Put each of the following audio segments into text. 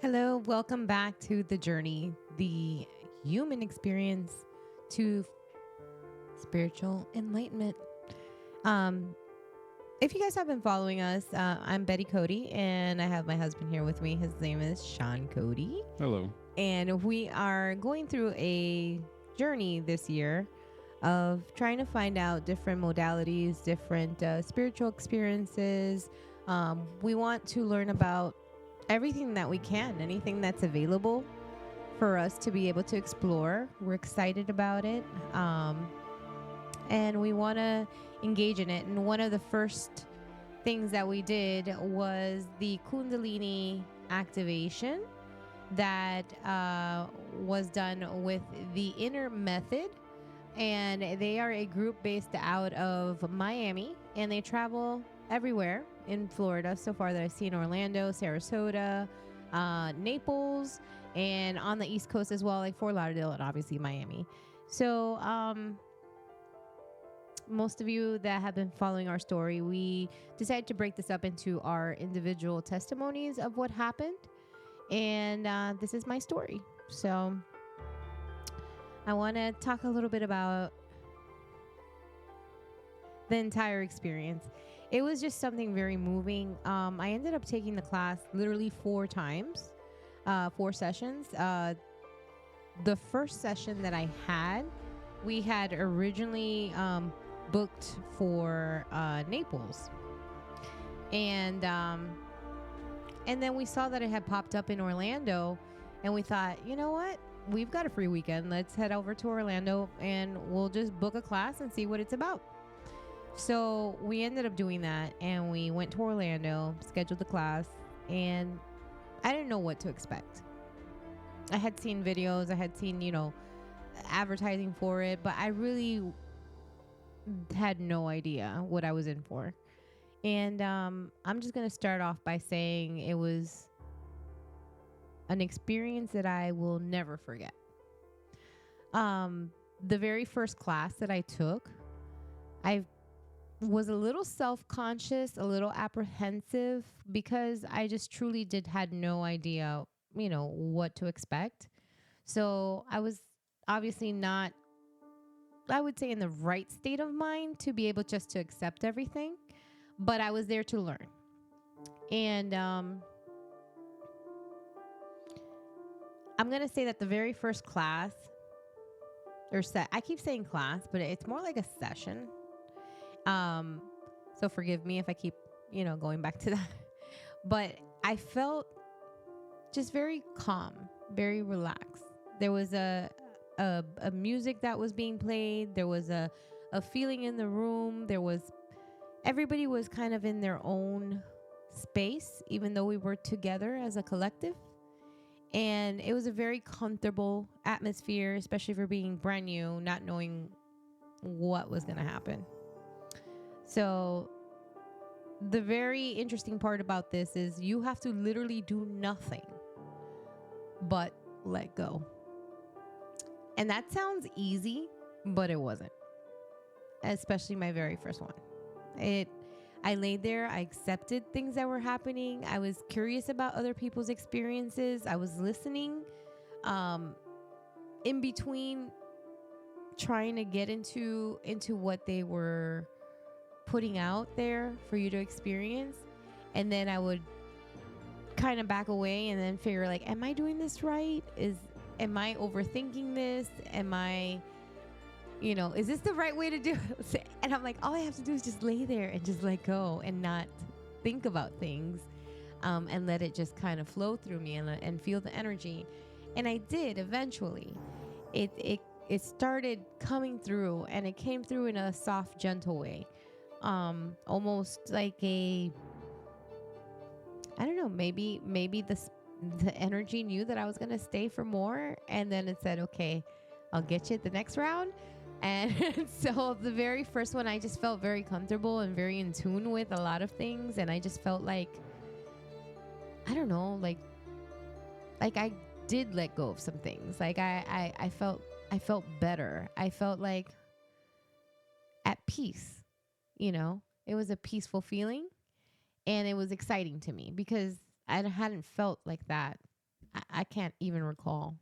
Hello, welcome back to the journey, the human experience to spiritual enlightenment. Um, if you guys have been following us, I'm Betty Cody, and I have my husband here with me. His name is Sean Cody, Hello. and we are going through a journey this year of trying to find out different modalities, different spiritual experiences. We want to learn about everything that we can, anything that's available for us to be able to explore. We're excited about it. And we want to engage in it. And one of the first things that we did was the Kundalini activation that was done with the Inner Method. And they are a group based out of Miami, and they travel everywhere in Florida so far that I've seen: Orlando, Sarasota, Naples, and on the East Coast as well, like Fort Lauderdale and obviously Miami. So most of you that have been following our story, we decided to break this up into our individual testimonies of what happened. And this is my story. So I want to talk a little bit about the entire experience. It was just something very moving. I ended up taking the class literally 4 times, 4 sessions. The first session that I had, we had originally booked for Naples, and then we saw that it had popped up in Orlando, and we thought, you know what? We've got a free weekend. Let's head over to Orlando and we'll just book a class and see what it's about. So we ended up doing that, and we went to Orlando, scheduled the class, and I didn't know what to expect. I had seen videos, I had seen, advertising for it, but I really had no idea what I was in for. And I'm just going to start off by saying it was an experience that I will never forget. The very first class that I took, I was a little self-conscious, a little apprehensive, because I just truly had no idea, what to expect. So I was obviously not, I would say, in the right state of mind to be able just to accept everything, but I was there to learn. And I'm going to say that the very first class I keep saying class, but it's more like a session. So forgive me if I keep, going back to that. But I felt just very calm, very relaxed. There was a music that was being played. There was a feeling in the room. Everybody was kind of in their own space, even though we were together as a collective. And it was a very comfortable atmosphere, especially for being brand new, not knowing what was going to happen. So the very interesting part about this is you have to literally do nothing but let go. And that sounds easy, but it wasn't. Especially my very first one. I laid there, I accepted things that were happening. I was curious about other people's experiences. I was listening, in between trying to get into what they were putting out there for you to experience. And then I would kind of back away and then figure, like, am I doing this right? Am I overthinking this? Am I, is this the right way to do it? And I'm like, all I have to do is just lay there and just let go and not think about things, and let it just kind of flow through me and feel the energy. And I did eventually. It started coming through, and it came through in a soft, gentle way. Almost like I don't know, maybe the energy knew that I was going to stay for more. And then it said, okay, I'll get you at the next round. And so the very first one, I just felt very comfortable and very in tune with a lot of things. And I just felt like, I don't know, like I did let go of some things. Like I felt better. I felt like at peace, it was a peaceful feeling, and it was exciting to me because I hadn't felt like that I can't even recall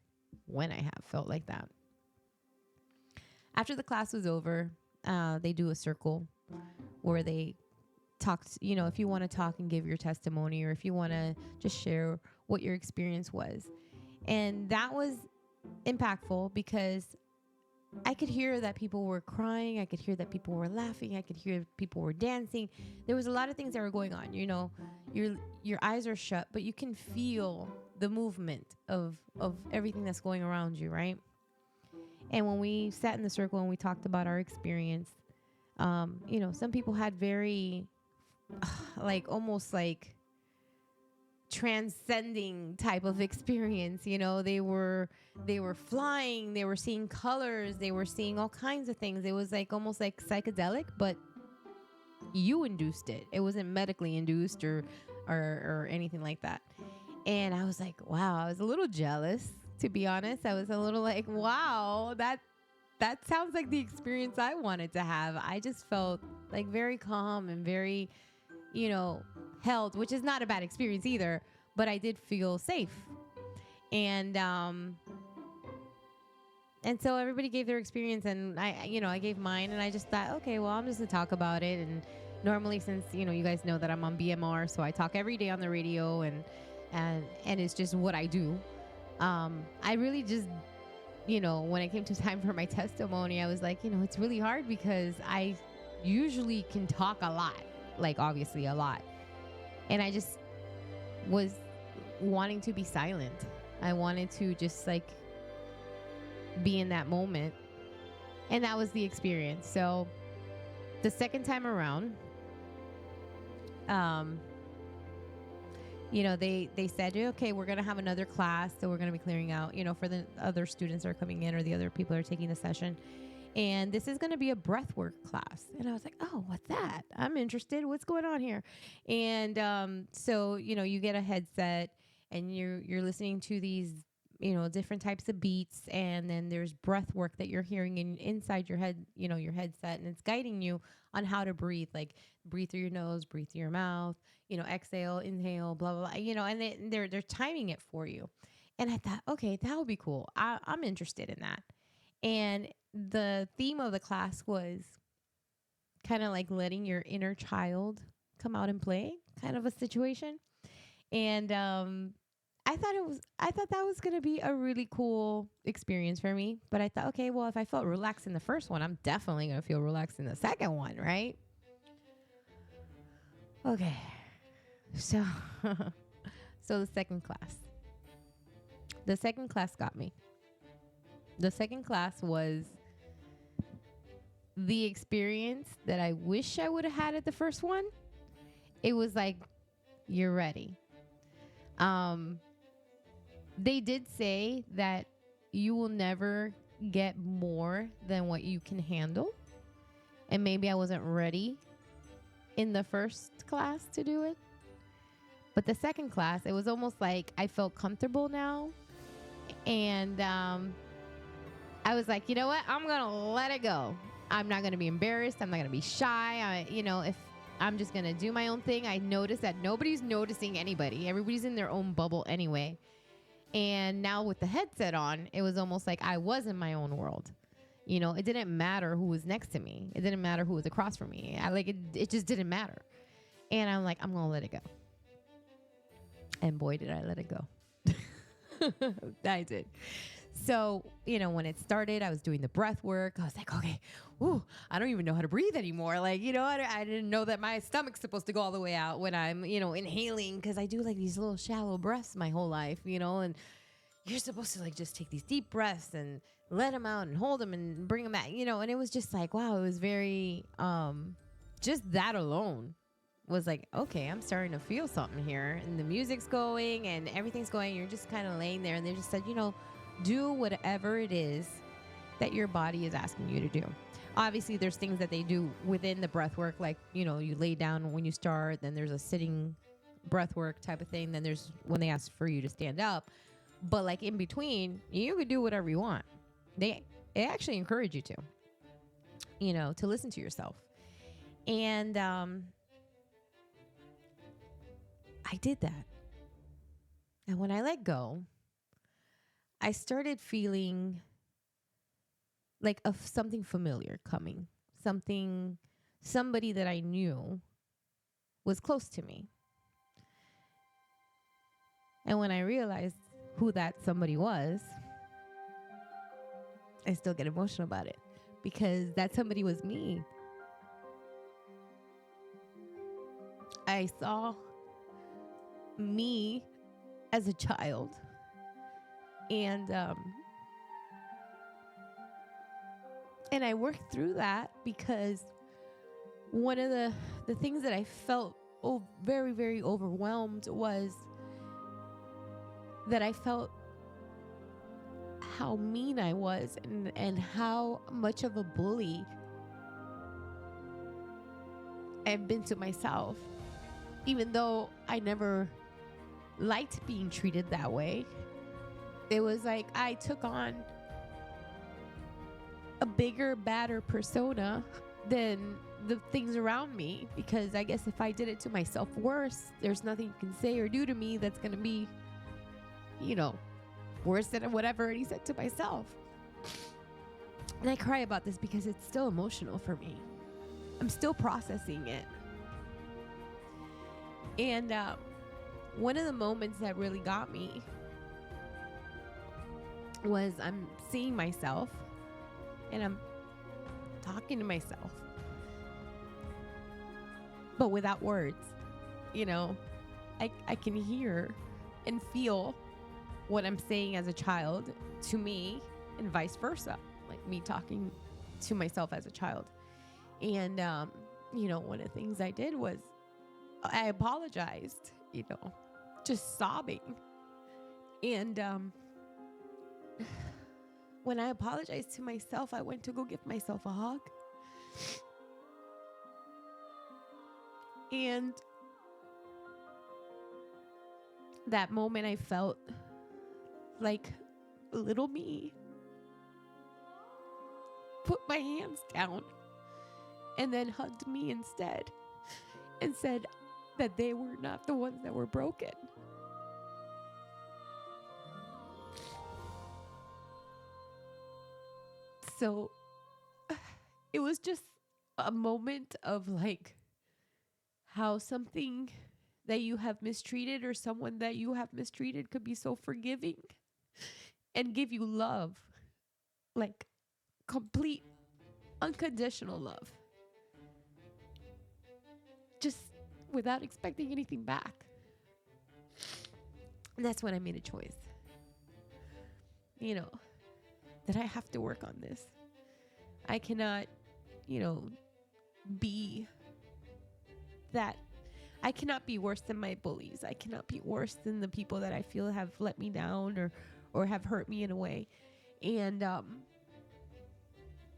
when I have felt like that. After the class was over, they do a circle where they talk, if you want to talk and give your testimony, or if you want to just share what your experience was. And that was impactful because I could hear that people were crying. I could hear that people were laughing. I could hear people were dancing. There was a lot of things that were going on. Your eyes are shut, but you can feel the movement of everything that's going around you, right? And when we sat in the circle and we talked about our experience, some people had very, almost like transcending type of experience. They were flying, they were seeing colors, they were seeing all kinds of things. It was like almost like psychedelic, but you induced it. It wasn't medically induced or anything like that. And I was like, wow, I was a little jealous, to be honest. I was a little like, wow, that sounds like the experience I wanted to have. I just felt like very calm and very, held, which is not a bad experience either, but I did feel safe. And so everybody gave their experience, and I gave mine, and I just thought, okay, well, I'm just gonna talk about it. And normally, since, you guys know that I'm on BMR, so I talk every day on the radio, and it's just what I do. I really just, when it came to time for my testimony, I was like, it's really hard because I usually can talk a lot, like obviously a lot. And I just was wanting to be silent. I wanted to just like be in that moment. And that was the experience. So the second time around, they said, okay, we're going to have another class. So we're going to be clearing out, for the other students that are coming in or the other people that are taking the session. And this is going to be a breathwork class. And I was like, oh, what's that? I'm interested. What's going on here? And so, you get a headset and you're listening to these, different types of beats. And then there's breath work that you're hearing inside your head, your headset. And it's guiding you on how to breathe, like breathe through your nose, breathe through your mouth, exhale, inhale, blah, blah, blah, and they're timing it for you. And I thought, okay, that would be cool. I'm interested in that. And the theme of the class was kind of like letting your inner child come out and play, kind of a situation. And I thought that was going to be a really cool experience for me. But I thought, okay, well, if I felt relaxed in the first one, I'm definitely going to feel relaxed in the second one, right? Okay. So the second class got me. The second class was the experience that I wish I would have had at the first one. It was like, you're ready. They did say that you will never get more than what you can handle. And maybe I wasn't ready in the first class to do it. But the second class, it was almost like I felt comfortable now. And I was like, you know what? I'm going to let it go. I'm not going to be embarrassed. I'm not going to be shy. If I'm just going to do my own thing. I noticed that nobody's noticing anybody. Everybody's in their own bubble anyway. And now with the headset on, it was almost like I was in my own world. It didn't matter who was next to me. It didn't matter who was across from me. It just didn't matter. And I'm like, I'm going to let it go. And boy, did I let it go. I did. So, when it started, I was doing the breath work. I was like, okay, I don't even know how to breathe anymore. Like, I didn't know that my stomach's supposed to go all the way out when I'm, inhaling, because I do like these little shallow breaths my whole life, and you're supposed to like just take these deep breaths and let them out and hold them and bring them back, and it was just like, wow, it was very, just that alone was like, okay, I'm starting to feel something here, and the music's going and everything's going. You're just kind of laying there, and they just said, do whatever it is that your body is asking you to do. Obviously, there's things that they do within the breath work, like, you lay down when you start, then there's a sitting breath work type of thing. Then there's when they ask for you to stand up. But like in between, you could do whatever you want. They actually encourage you to listen to yourself. And I did that. And when I let go, I started feeling like of something familiar coming, somebody that I knew was close to me. And when I realized who that somebody was, I still get emotional about it because that somebody was me. I saw me as a child, and I worked through that because one of the things that I felt very, very overwhelmed was that I felt how mean I was and how much of a bully I've been to myself, even though I never liked being treated that way. It was like I took on a bigger, badder persona than the things around me, because I guess if I did it to myself worse, there's nothing you can say or do to me that's going to be, worse than whatever he said to myself. And I cry about this because it's still emotional for me. I'm still processing it. And one of the moments that really got me was I'm seeing myself and I'm talking to myself, but without words. I can hear and feel what I'm saying as a child to me and vice versa, like me talking to myself as a child. And, one of the things I did was I apologized, just sobbing. And when I apologized to myself, I went to go give myself a hug. And that moment I felt like little me put my hands down and then hugged me instead and said that they were not the ones that were broken. So it was just a moment of like how something that you have mistreated or someone that you have mistreated could be so forgiving and give you love, like complete unconditional love, just without expecting anything back. And that's when I made a choice, that I have to work on this. I cannot, be that. I cannot be worse than my bullies. I cannot be worse than the people that I feel have let me down or have hurt me in a way. And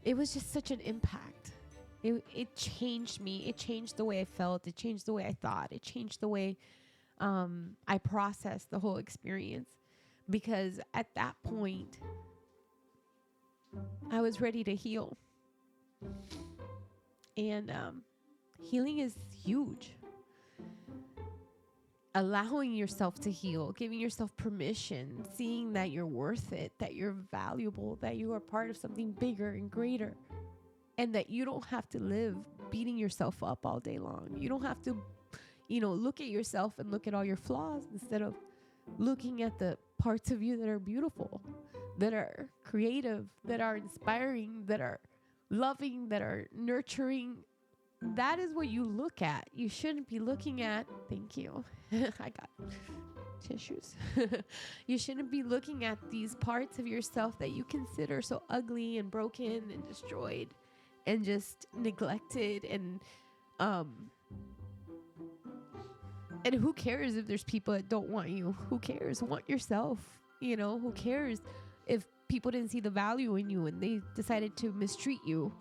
it was just such an impact. It changed me. It changed the way I felt. It changed the way I thought. It changed the way I processed the whole experience. Because at that point, I was ready to heal. And healing is huge. Allowing yourself to heal, giving yourself permission, seeing that you're worth it, that you're valuable, that you are part of something bigger and greater, and that you don't have to live beating yourself up all day long. You don't have to, look at yourself and look at all your flaws instead of looking at the parts of you that are beautiful, that are creative, that are inspiring, that are loving, that are nurturing. That is what you look at. You shouldn't be looking at, thank you. I got tissues. You shouldn't be looking at these parts of yourself that you consider so ugly and broken and destroyed and just neglected. And who cares if there's people that don't want you? Who cares? Want yourself. Who cares if people didn't see the value in you and they decided to mistreat you?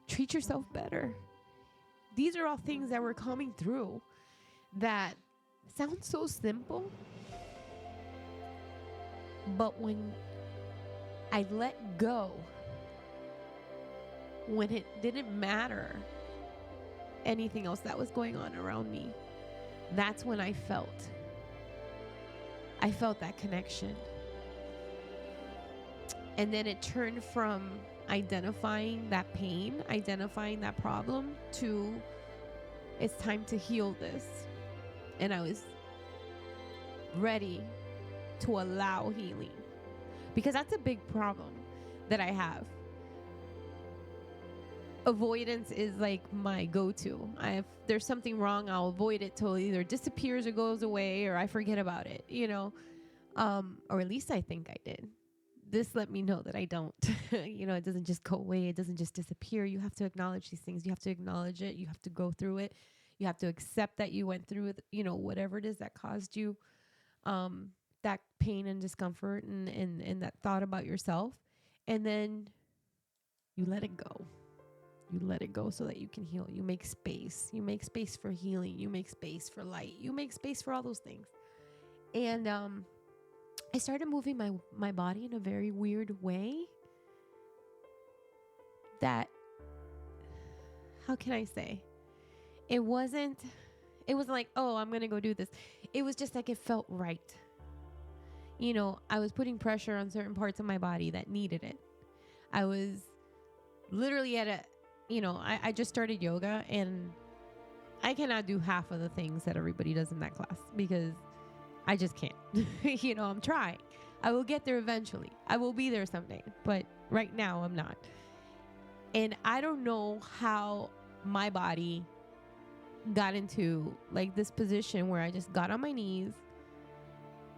Treat yourself better. These are all things that we're coming through that sound so simple. But when I let go, when it didn't matter anything else that was going on around me, that's when I felt that connection. And then it turned from identifying that pain, identifying that problem, to it's time to heal this. And I was ready to allow healing, because that's a big problem that I have. Avoidance is like my go-to. If there's something wrong, I'll avoid it till it either disappears or goes away, or I forget about it, or at least I think I did. This let me know that I don't. It doesn't just go away. It doesn't just disappear. You have to acknowledge these things. You have to acknowledge it. You have to go through it. You have to accept that you went through it, whatever it is that caused you that pain and discomfort and that thought about yourself. And then you let it go. You let it go so that you can heal. You make space. You make space for healing. You make space for light. You make space for all those things. And I started moving my body in a very weird way that, how can I say? It wasn't like, oh, I'm going to go do this. It was just like, it felt right. I was putting pressure on certain parts of my body that needed it. I was literally I just started yoga, and I cannot do half of the things that everybody does in that class because I just can't. I'm trying. I will get there eventually. I will be there someday. But right now, I'm not. And I don't know how my body got into like this position where I just got on my knees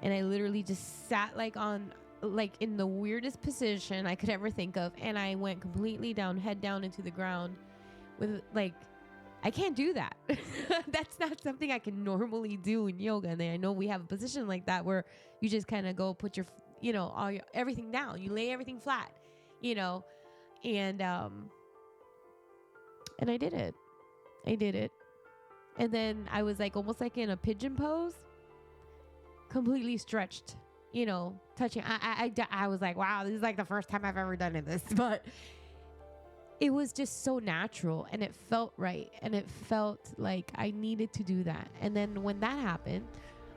and I literally just sat in the weirdest position I could ever think of. And I went completely down, head down into the ground with I can't do that. That's not something I can normally do in yoga. And I know we have a position like that where you just kind of go put your, everything down. You lay everything flat, and I did it. And then I was almost like in a pigeon pose, completely stretched, touching. I was like, wow, this is like the first time I've ever done this, but it was just so natural and it felt right. And it felt like I needed to do that. And then when that happened,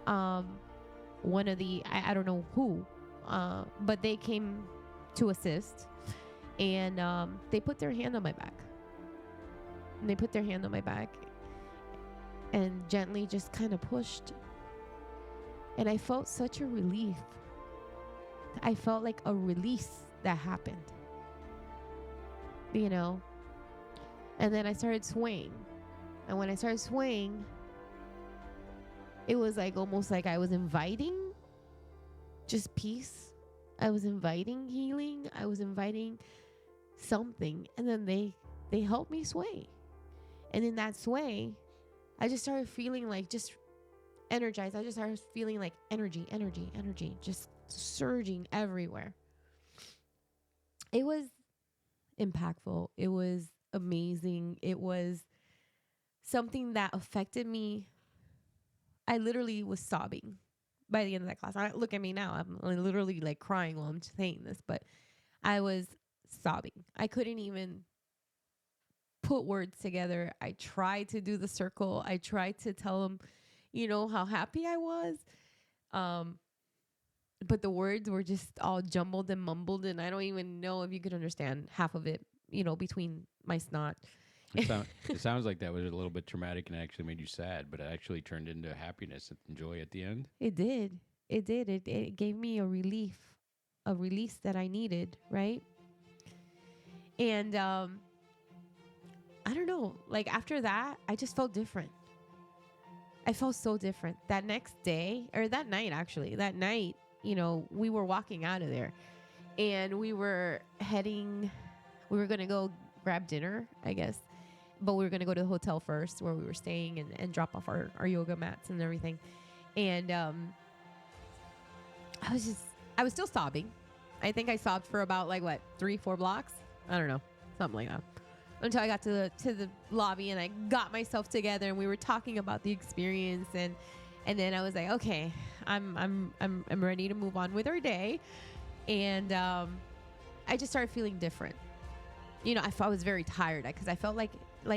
one of the, I don't know who, but they came to assist, and they put their hand on my back. And gently just kind of pushed. And I felt such a relief. I felt like a release that happened. And then I started swaying. And when I started swaying, it was almost like I was inviting just peace. I was inviting healing. I was inviting something. And then they helped me sway. And in that sway, I just started feeling just energized. I just started feeling like energy, just surging everywhere. It was impactful. It was amazing. It was something that affected me. I literally was sobbing by the end of that class. Look at me now. I'm literally crying while I'm saying this, but I was sobbing. I couldn't even put words together. I tried to do the circle. I tried to tell them, how happy I was. But the words were just all jumbled and mumbled, and I don't even know if you could understand half of it, between my snot. It sounds like that was a little bit traumatic and actually made you sad, but it actually turned into happiness and joy at the end. It did. It gave me a release that I needed, right? And I don't know, after that, I just felt different. I felt so different. That next day, or that night, actually, we were walking out of there and we were going to go grab dinner, I guess, but we were going to go to the hotel first where we were staying and drop off our yoga mats and everything. And I was still sobbing. I think I sobbed for about 3-4 blocks. I don't know, something like that. Until I got to the lobby and I got myself together and we were talking about the experience, and then I was like, okay, I'm ready to move on with our day. And I just started feeling different. I was very tired because I felt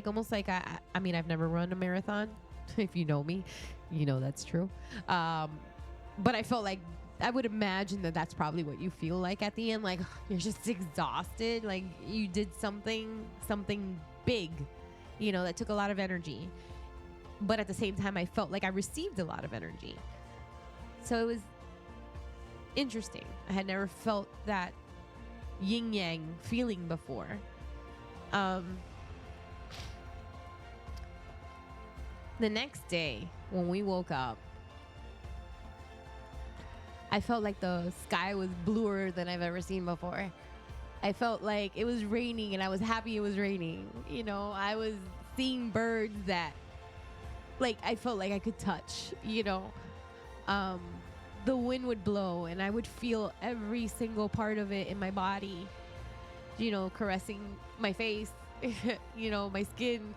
almost like I mean, I've never run a marathon. If you know me, that's true. But I felt like I would imagine that that's probably what you feel like at the end. Like you're just exhausted. Like you did something big, you know, that took a lot of energy. But at the same time, I felt like I received a lot of energy. So it was interesting. I had never felt that yin yang feeling before. The next day when we woke up, I felt like the sky was bluer than I've ever seen before. I felt like it was raining and I was happy it was raining. You know, I was seeing birds that like I felt like I could touch, you know. The wind would blow and I would feel every single part of it in my body, you know, caressing my face, you know, my skin.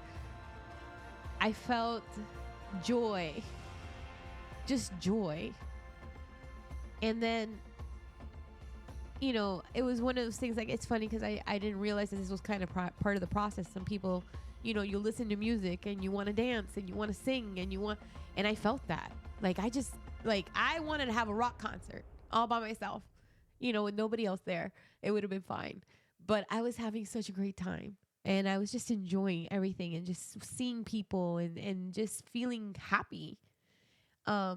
I felt joy, just joy. And then, you know, it was one of those things, like, it's funny because I didn't realize that this was kind of part of the process. Some people, you know, you listen to music and you want to dance and you want to sing and I felt that. Like, I wanted to have a rock concert all by myself, you know, with nobody else there. It would have been fine. But I was having such a great time and I was just enjoying everything and just seeing people and just feeling happy. That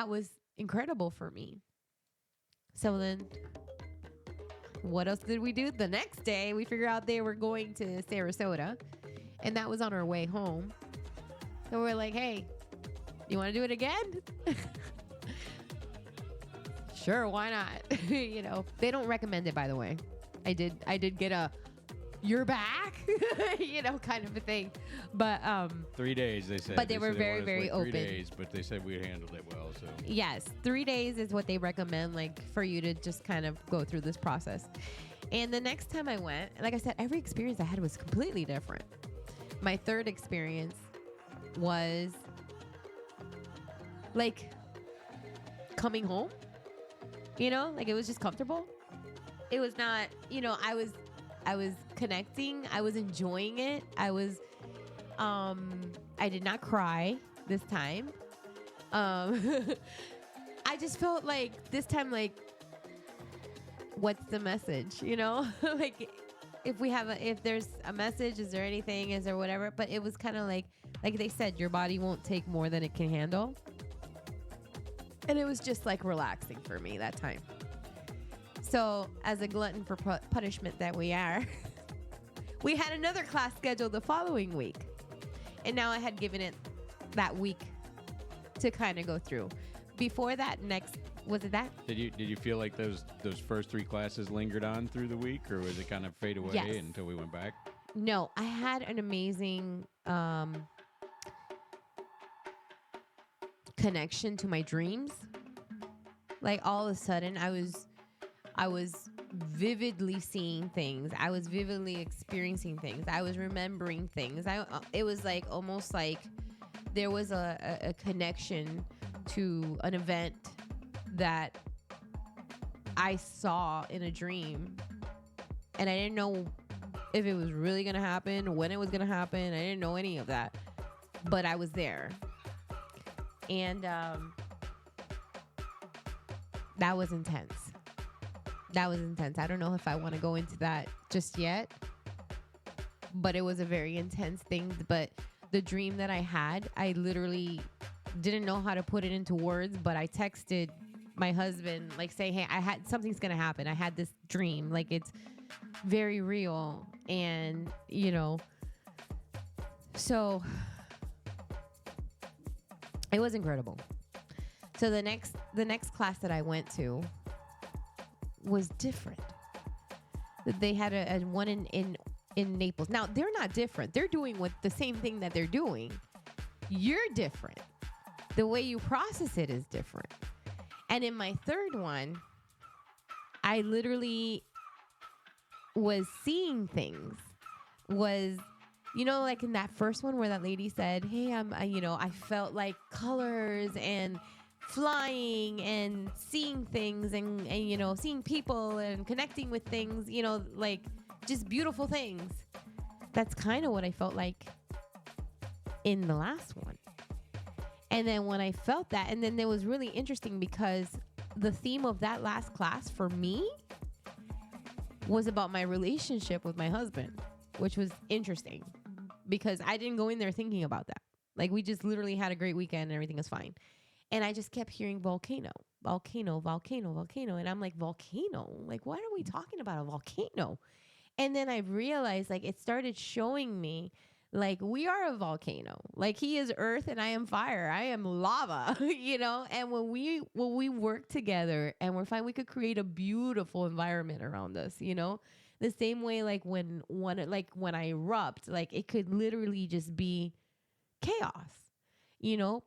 was incredible for me. So then what else did we do? The next day, we figured out they were going to Sarasota, and that was on our way home. So we're like, hey, you want to do it again? Sure, why not? You know, they don't recommend it, by the way. I did get a, you're back, you know, kind of a thing. But 3 days, they said. But they were very, very open. 3 days, but they said we handled it well. So yes, 3 days is what they recommend, like for you to just kind of go through this process. And the next time I went, like I said, every experience I had was completely different. My third experience was like coming home, you know, like it was just comfortable. It was not, you know, I was connecting. I was enjoying it. I did not cry this time. I just felt like this time, like, what's the message, you know? Like, if there's a message, is there anything, is there whatever? But it was kind of like they said, your body won't take more than it can handle. And it was just like relaxing for me that time. So as a glutton for punishment that we are, we had another class scheduled the following week. And now I had given it that week to kind of go through. Before that, was it that? Did you feel like those first 3 classes lingered on through the week, or was it kind of fade away until we went back? No, I had an amazing connection to my dreams. Like all of a sudden, I was vividly seeing things. I was vividly experiencing things. I was remembering things. It was like almost like there was a connection to an event that I saw in a dream, and I didn't know if it was really going to happen, when it was going to happen. I didn't know any of that, but I was there. And that was intense. That was intense. I don't know if I want to go into that just yet, but it was a very intense thing. But the dream that I had, I literally didn't know how to put it into words, but I texted my husband, like saying, hey, something's going to happen. I had this dream. Like, it's very real. And, you know, so it was incredible. So the next class that I went to was different. They had a one in Naples. Now, they're not different. They're doing the same thing that they're doing. You're different. The way you process it is different. And in my third one, I literally was seeing things. You know, like in that first one where that lady said, hey, I felt like colors and flying and seeing things and you know, seeing people and connecting with things, you know, like just beautiful things. That's kind of what I felt like in the last one. And then when I felt that, and then it was really interesting because the theme of that last class for me was about my relationship with my husband, which was interesting because I didn't go in there thinking about that. Like we just literally had a great weekend and everything was fine. And I just kept hearing volcano, volcano, volcano, volcano. And I'm like, volcano? Like, what are we talking about? A volcano? And then I realized, like, it started showing me, like, we are a volcano. Like, he is earth and I am fire. I am lava, you know? And when we work together and we're fine, we could create a beautiful environment around us, you know? The same way, like, when I erupt, like, it could literally just be chaos, you know?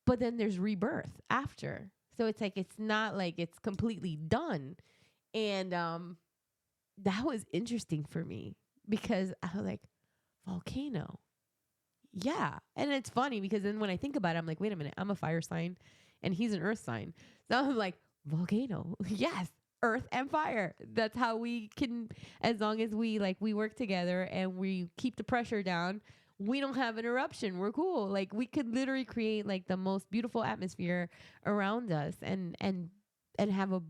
But then there's rebirth after. So it's like, it's not like it's completely done. And that was interesting for me because I was like, volcano. Yeah. And it's funny because then when I think about it, I'm like, wait a minute, I'm a fire sign and he's an earth sign. So I'm like, volcano. Yes. Earth and fire. That's how we can, as long as we work together and we keep the pressure down, we don't have an eruption. We're cool. Like we could literally create like the most beautiful atmosphere around us and have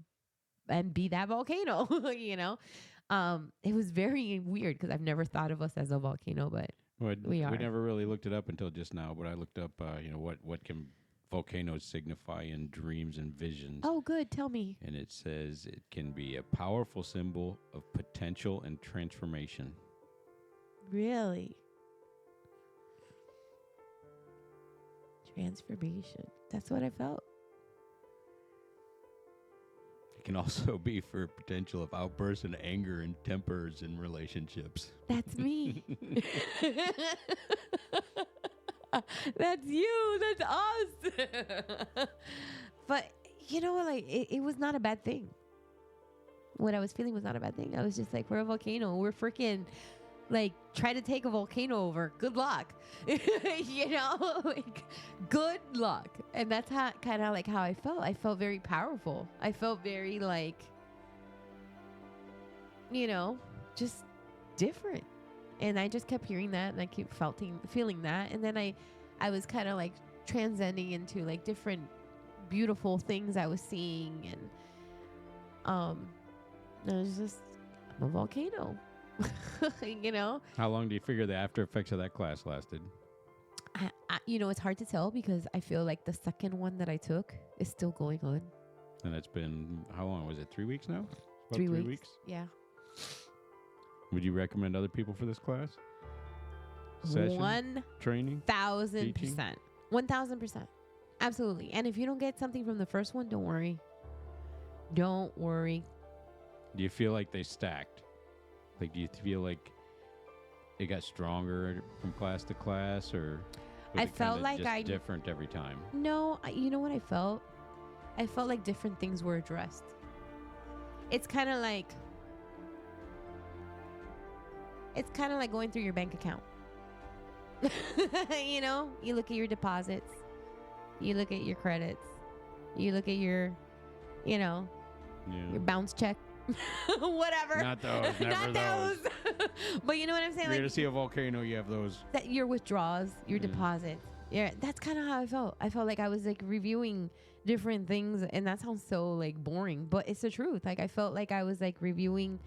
and be that volcano, you know? It was very weird because I've never thought of us as a volcano, but we are. We never really looked it up until just now, but I looked up, what can volcanoes signify in dreams and visions. Oh, good. Tell me. And it says it can be a powerful symbol of potential and transformation. Really? Transformation. That's what I felt. It can also be for potential of outbursts and anger and tempers in relationships. That's me. That's you. That's us. But you know what? Like it was not a bad thing. What I was feeling was not a bad thing. I was just like, we're a volcano. We're freaking like try to take a volcano over. Good luck. You know, like good luck. And that's how kind of like how I felt. I felt very powerful. I felt very like, you know, just different. And I just kept hearing that and I kept feeling that. And then I was kind of like transcending into like different beautiful things I was seeing. And I was just, I'm a volcano. You know, how long do you figure the after effects of that class lasted? You know, it's hard to tell because I feel like the second one that I took is still going on. And it's been, how long was it? 3 weeks now? About 3 weeks. Yeah. Would you recommend other people for this class? Session? Training? 1,000%. 1,000%. Absolutely. And if you don't get something from the first one, don't worry. Don't worry. Do you feel like they stacked? Like, do you feel like it got stronger from class to class, or was I it felt like just different every time? No, you know what I felt? I felt like different things were addressed. It's kind of like going through your bank account. You know, you look at your deposits, you look at your credits, you look at your, you know, your bounce check. Whatever. Not those. Never Not those. But you know what I'm saying? You're to see a volcano, you have those. That your withdrawals, your deposits. Yeah, that's kind of how I felt. I felt like I was like reviewing different things, and that sounds so like boring, but it's the truth. Like I felt like I was like reviewing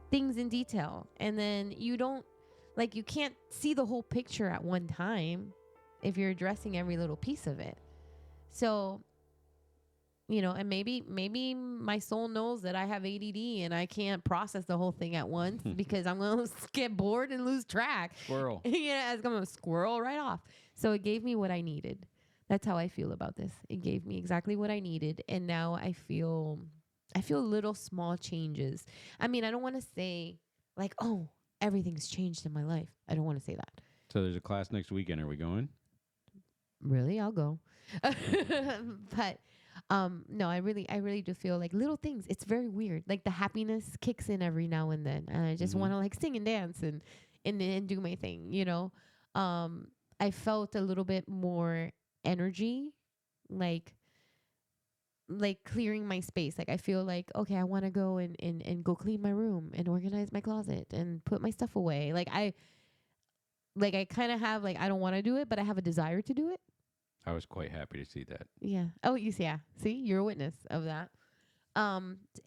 things in detail, and then you can't see the whole picture at one time if you're addressing every little piece of it. So, you know, and maybe my soul knows that I have ADD and I can't process the whole thing at once because I'm going to get bored and lose track. Squirrel. Yeah, it's going to squirrel right off. So it gave me what I needed. That's how I feel about this. It gave me exactly what I needed. And now I feel little small changes. I mean, I don't want to say like, oh, everything's changed in my life. I don't want to say that. So there's a class next weekend. Are we going? Really? I'll go. But no, I really do feel like little things. It's very weird. Like the happiness kicks in every now and then. And I just want to like sing and dance and do my thing, you know? I felt a little bit more energy, like clearing my space. Like I feel like, okay, I want to go and go clean my room and organize my closet and put my stuff away. I kind of have like, I don't want to do it, but I have a desire to do it. I was quite happy to see that. Yeah. Oh, you see, yeah. See, you're a witness of that.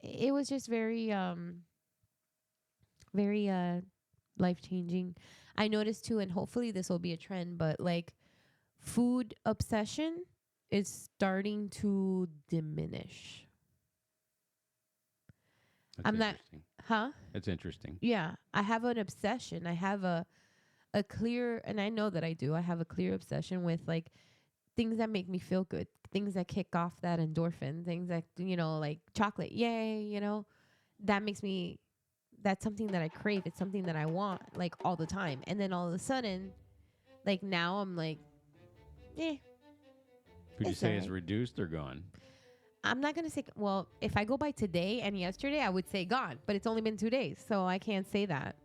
It was just very life changing. I noticed too, and hopefully this will be a trend, but like food obsession is starting to diminish. That's I'm not, interesting. huh? That's interesting. Yeah, I have an obsession. I have a clear, and I know that I do. I have a clear obsession with like things that make me feel good, things that kick off that endorphin, things that like chocolate. Yay, that makes me. That's something that I crave. It's something that I want like all the time. And then all of a sudden, like now I'm like, eh, Would you it's say it's alright. reduced or gone? I'm not gonna say. Well, if I go by today and yesterday, I would say gone. But it's only been 2 days, so I can't say that.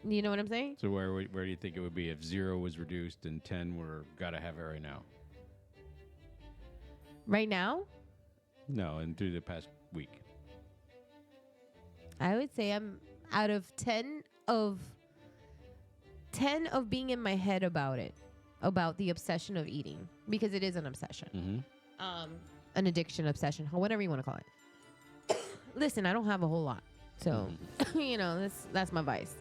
You know what I'm saying? So where do you think it would be if 0 was reduced and 10 were gotta have it right now? Right now, No, and through the past week. I would say I'm out of 10 of being in my head about it, about the obsession of eating, because it is an obsession, Mm-hmm. an addiction, obsession, whatever you want to call it. Listen, I don't have a whole lot, so that's my vice.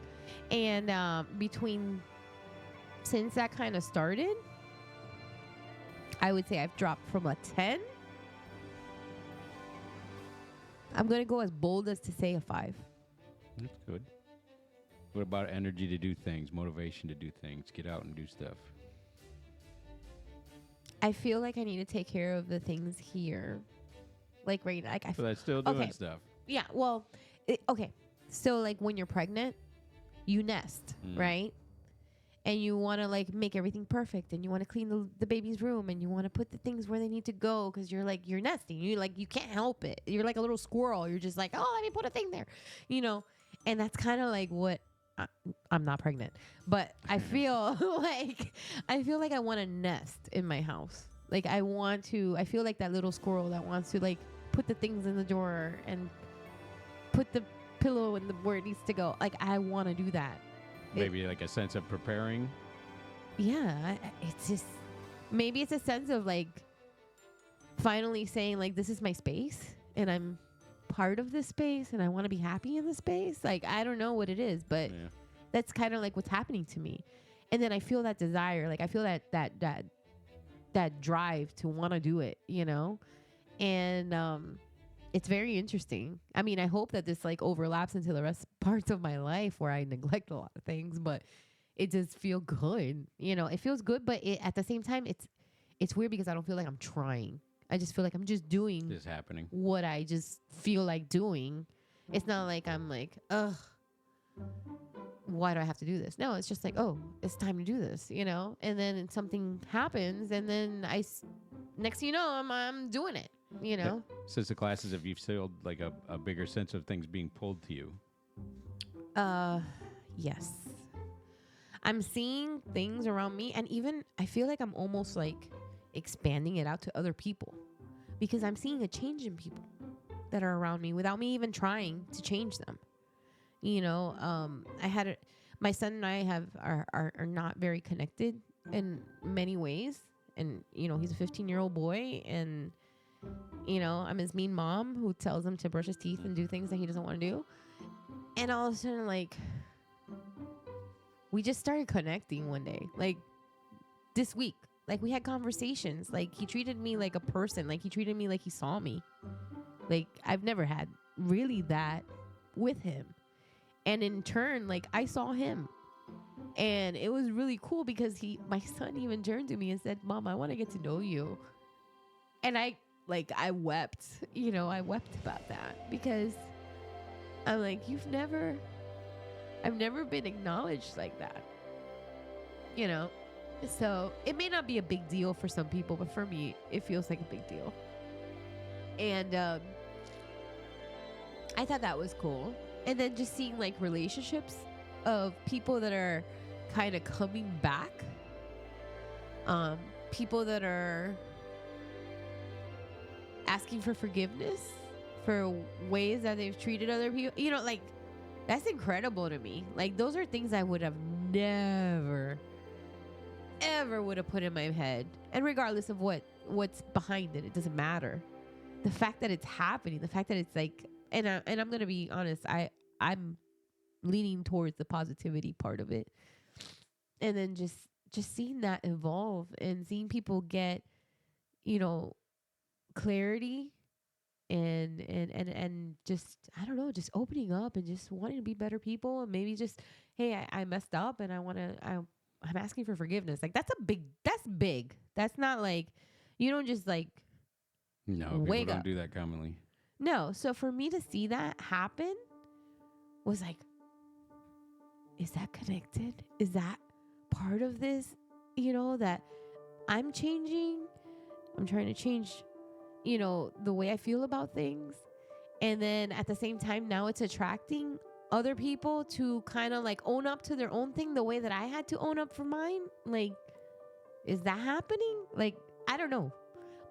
And between since that kind of started, I would say I've dropped from a 10. I'm gonna go as bold as to say a 5. That's good. What about energy to do things, motivation to do things, get out and do stuff? I feel like I need to take care of the things here, like right. Like So that's still doing okay. stuff. Yeah. Well, okay. So like when you're pregnant, you nest, right? And you want to like make everything perfect, and you want to clean the baby's room, and you want to put the things where they need to go because you're nesting. You can't help it. You're like a little squirrel. You're just like, oh, let me put a thing there, And that's kind of like what I'm not pregnant, but I feel like I want to nest in my house. Like I feel like that little squirrel that wants to like put the things in the drawer and put the pillow in where it needs to go. Like I want to do that. Maybe like a sense of preparing. Yeah, it's just maybe it's a sense of like finally saying like this is my space and I'm part of this space and I want to be happy in this space. Like I don't know what it is, but that's kind of like what's happening to me. And then I feel that desire, like I feel that drive to want to do it, And it's very interesting. I mean, I hope that this like overlaps into the rest parts of my life where I neglect a lot of things, but it does feel good. It feels good, but at the same time, it's weird because I don't feel like I'm trying. I just feel like I'm just doing This happening. what I just feel like doing. It's not like I'm like, ugh, why do I have to do this? No, it's just like, oh, it's time to do this, And then something happens, and then next thing you know, I'm doing it. Since the classes, have you felt like a bigger sense of things being pulled to you? Yes. I'm seeing things around me, and even I feel like I'm almost like expanding it out to other people because I'm seeing a change in people that are around me without me even trying to change them. My son and I are not very connected in many ways, and he's a 15-year-old boy, and I'm his mean mom who tells him to brush his teeth and do things that he doesn't want to do. And all of a sudden, like, we just started connecting one day, like this week. Like, we had conversations. Like, he treated me like a person. Like, he treated me like he saw me. Like, I've never had really that with him. And in turn, like, I saw him. And it was really cool because my son even turned to me and said, Mom, I want to get to know you. And I wept, I wept about that because I'm like, I've never been acknowledged like that, So it may not be a big deal for some people, but for me, it feels like a big deal. And I thought that was cool. And then just seeing like relationships of people that are kind of coming back, people that are asking for forgiveness for ways that they've treated other people, like that's incredible to me. Like those are things I would have never ever would have put in my head. And regardless of what's behind it, it doesn't matter. The fact that it's happening, the fact that it's like, and I'm going to be honest, I'm leaning towards the positivity part of it. And then just seeing that evolve and seeing people get, clarity and just, I don't know, just opening up and just wanting to be better people, and maybe just, hey, I messed up and I'm asking for forgiveness. Like that's big. That's not like, you don't just like No, people wake don't up. do that commonly. No. So for me to see that happen was like, is that connected? Is that part of this? That I'm changing. I'm trying to change, the way I feel about things. And then at the same time, now it's attracting other people to kind of like own up to their own thing the way that I had to own up for mine. Like, is that happening? Like, I don't know.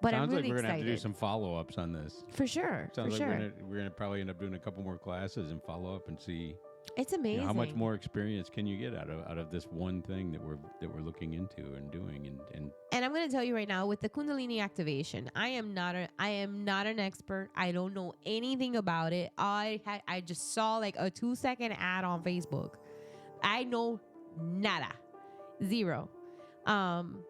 But Sounds I'm really like we're going to have to do excited. some follow-ups on this. For sure. Sounds for like sure. we're gonna probably end up doing a couple more classes and follow up and see It's amazing. how much more experience can you get out of this one thing that we're looking into and doing And I'm going to tell you right now, with the Kundalini activation, I am not an expert. I don't know anything about it. I just saw like a 2-second ad on Facebook. I know nada, zero. I'm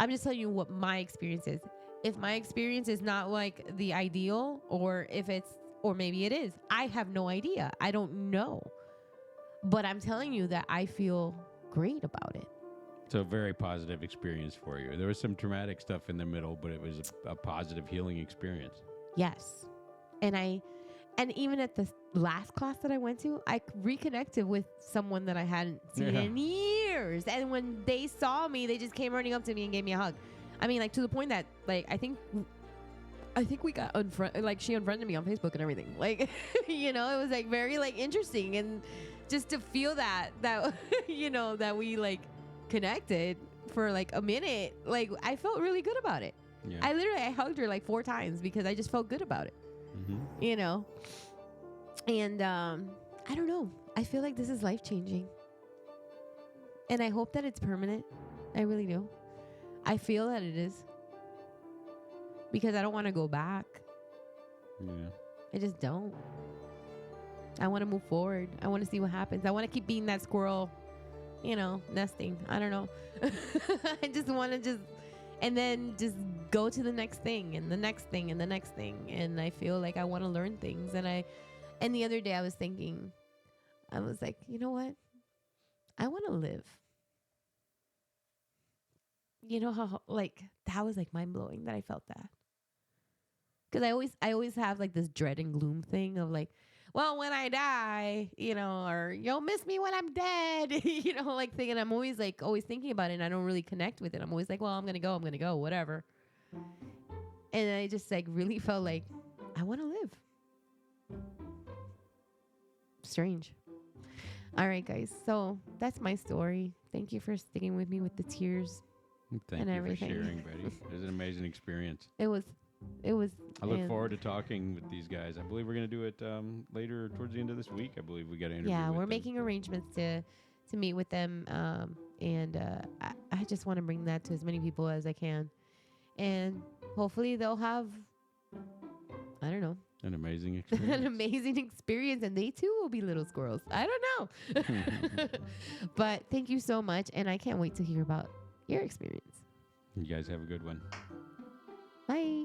just telling you what my experience is. If my experience is not like the ideal, or maybe it is, I have no idea. I don't know. But I'm telling you that I feel great about it. it's a very positive experience for you. There was some traumatic stuff in the middle, but it was a positive healing experience. Yes. And even at the last class that I went to, I reconnected with someone that I hadn't seen in years. And when they saw me, they just came running up to me and gave me a hug. I mean, like, to the point that, like, I think we got like, she unfriended me on Facebook and everything. Like, it was like very like interesting, and just to feel that that we like connected for like a minute, like I felt really good about it. Yeah. I hugged her like 4 times because I just felt good about it. Mm-hmm. And I don't know. I feel like this is life changing, and I hope that it's permanent. I really do. I feel that it is, because I don't want to go back. Yeah. I just don't. I want to move forward. I want to see what happens. I want to keep being that squirrel, nesting. I don't know. I just want to and then just go to the next thing and the next thing and the next thing. And I feel like I want to learn things. And the other day I was thinking, I was like, you know what? I want to live. You know how, like, that was like mind blowing that I felt that. Because I always have like this dread and gloom thing of like, well, when I die, or you'll miss me when I'm dead, like thinking, I'm always thinking about it, and I don't really connect with it. I'm always like, well, I'm going to go, whatever. And I just like really felt like I want to live. Strange. All right, guys. So that's my story. Thank you for sticking with me with the tears. Thank and you everything. for sharing, Betty. It was an amazing experience. It was. I look forward to talking with these guys. I believe we're going to do it later towards the end of this week. I believe we got an interview. Yeah, with we're them. making arrangements to meet with them, and I just want to bring that to as many people as I can, and hopefully they'll have, I don't know, an amazing experience. an amazing experience, and they too will be little squirrels. I don't know. But thank you so much, and I can't wait to hear about your experience. You guys have a good one. Bye.